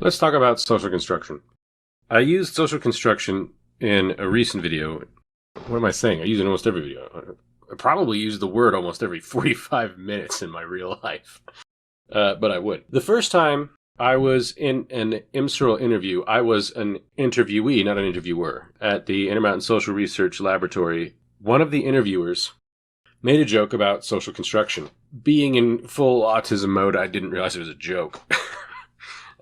Let's talk about social construction. I used social construction in a recent video. What am I saying? I use it in almost every video. I probably use the word almost every 45 minutes in my real life. But I would. The first time I was in an IMSRL interview, I was an interviewee, not an interviewer, at the Intermountain Social Research Laboratory. One of the interviewers made a joke about social construction. Being in full autism mode, I didn't realize it was a joke.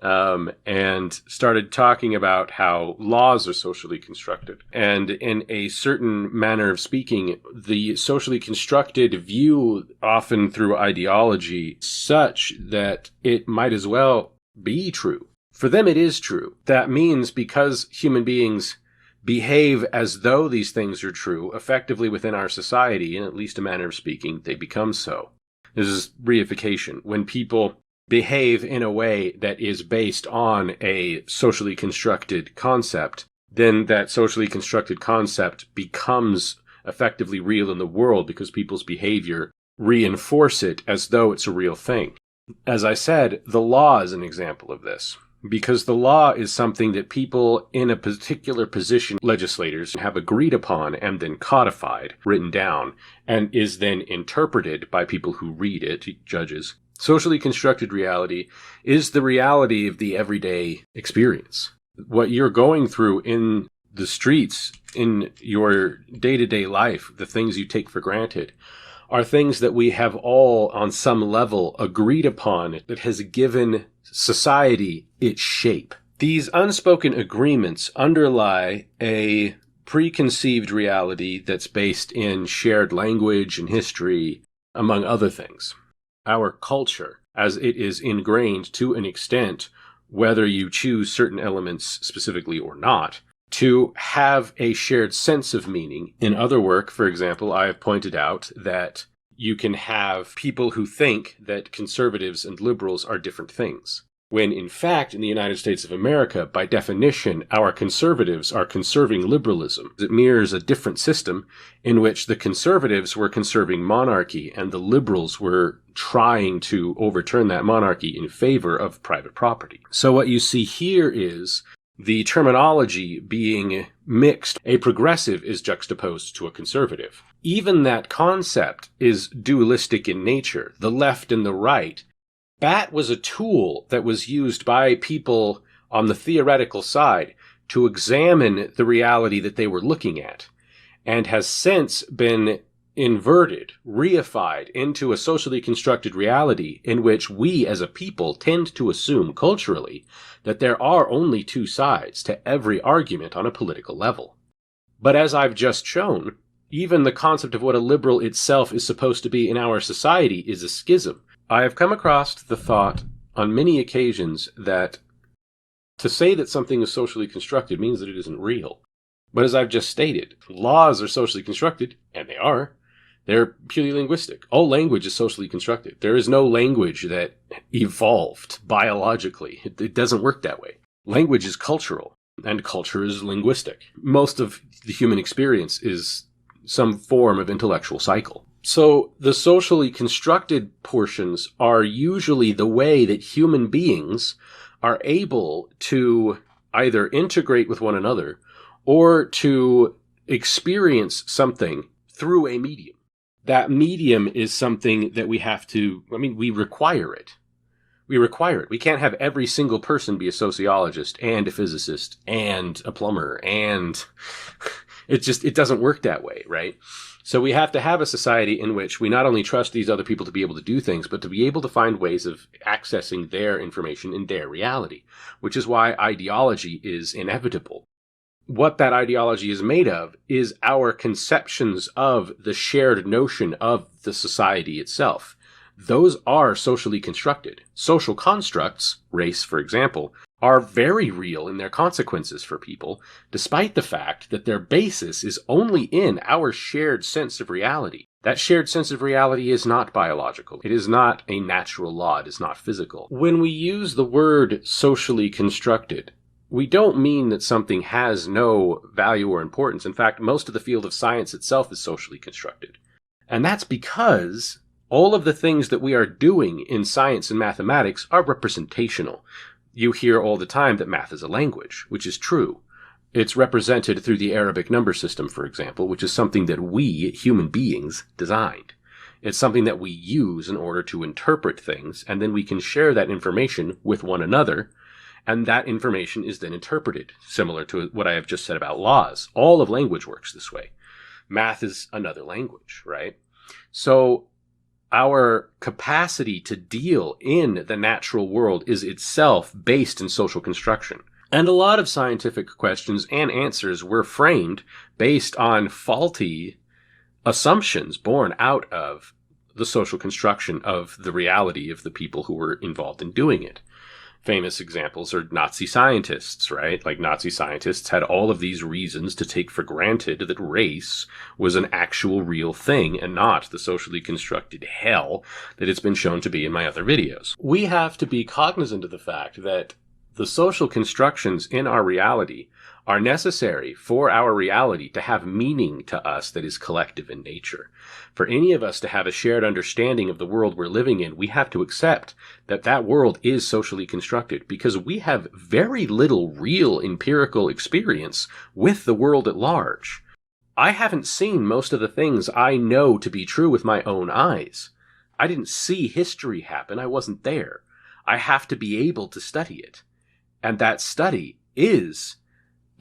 And started talking about how laws are socially constructed. And in a certain manner of speaking, the socially constructed view, often through ideology, such that it might as well be true. For them, it is true. That means because human beings behave as though these things are true, effectively within our society, in at least a manner of speaking, they become so. This is reification. When people behave in a way that is based on a socially constructed concept, then that socially constructed concept becomes effectively real in the world because people's behavior reinforce it as though it's a real thing. As I said, the law is an example of this, because the law is something that people in a particular position, legislators, have agreed upon and then codified, written down, and is then interpreted by people who read it, judges. Socially constructed reality is the reality of the everyday experience. What you're going through in the streets, in your day-to-day life, the things you take for granted, are things that we have all on some level agreed upon that has given society its shape. These unspoken agreements underlie a preconceived reality that's based in shared language and history, among other things. Our culture, as it is ingrained to an extent, whether you choose certain elements specifically or not, to have a shared sense of meaning. In other work, for example, I have pointed out that you can have people who think that conservatives and liberals are different things, when in fact, in the United States of America, by definition, our conservatives are conserving liberalism. It mirrors a different system in which the conservatives were conserving monarchy and the liberals were trying to overturn that monarchy in favor of private property. So what you see here is the terminology being mixed. A progressive is juxtaposed to a conservative. Even that concept is dualistic in nature, the left and the right. Bat was a tool that was used by people on the theoretical side to examine the reality that they were looking at, and has since been inverted, reified into a socially constructed reality in which we as a people tend to assume culturally that there are only two sides to every argument on a political level. But as I've just shown, even the concept of what a liberal itself is supposed to be in our society is a schism. I have come across the thought on many occasions that to say that something is socially constructed means that it isn't real. But as I've just stated, laws are socially constructed, and they are. They're purely linguistic. All language is socially constructed. There is no language that evolved biologically. It doesn't work that way. Language is cultural, and culture is linguistic. Most of the human experience is some form of intellectual cycle. So the socially constructed portions are usually the way that human beings are able to either integrate with one another or to experience something through a medium. That medium is something that we have to, we require it. We require it. We can't have every single person be a sociologist and a physicist and a plumber, and it doesn't work that way, right? So we have to have a society in which we not only trust these other people to be able to do things, but to be able to find ways of accessing their information in their reality, which is why ideology is inevitable. What that ideology is made of is our conceptions of the shared notion of the society itself. Those are socially constructed. Social constructs, race for example, are very real in their consequences for people, despite the fact that their basis is only in our shared sense of reality. That shared sense of reality is not biological. It is not a natural law. It is not physical. When we use the word socially constructed, we don't mean that something has no value or importance. In fact, most of the field of science itself is socially constructed. And that's because all of the things that we are doing in science and mathematics are representational. You hear all the time that math is a language, which is true. It's represented through the Arabic number system, for example, which is something that we, human beings, designed. It's something that we use in order to interpret things, and then we can share that information with one another, and that information is then interpreted, similar to what I have just said about laws. All of language works this way. Math is another language, right? So our capacity to deal in the natural world is itself based in social construction. And a lot of scientific questions and answers were framed based on faulty assumptions born out of the social construction of the reality of the people who were involved in doing it. Famous examples are Nazi scientists, right? Like Nazi scientists had all of these reasons to take for granted that race was an actual real thing and not the socially constructed hell that it's been shown to be in my other videos. We have to be cognizant of the fact that the social constructions in our reality are necessary for our reality to have meaning to us that is collective in nature. For any of us to have a shared understanding of the world we're living in, we have to accept that that world is socially constructed because we have very little real empirical experience with the world at large. I haven't seen most of the things I know to be true with my own eyes. I didn't see history happen. I wasn't there. I have to be able to study it. And that study is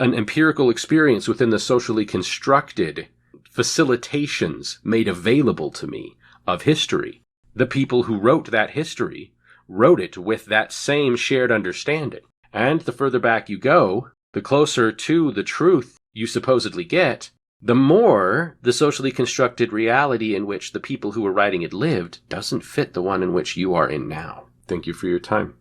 an empirical experience within the socially constructed facilitations made available to me of history. The people who wrote that history wrote it with that same shared understanding. And the further back you go, the closer to the truth you supposedly get, the more the socially constructed reality in which the people who were writing it lived doesn't fit the one in which you are in now. Thank you for your time.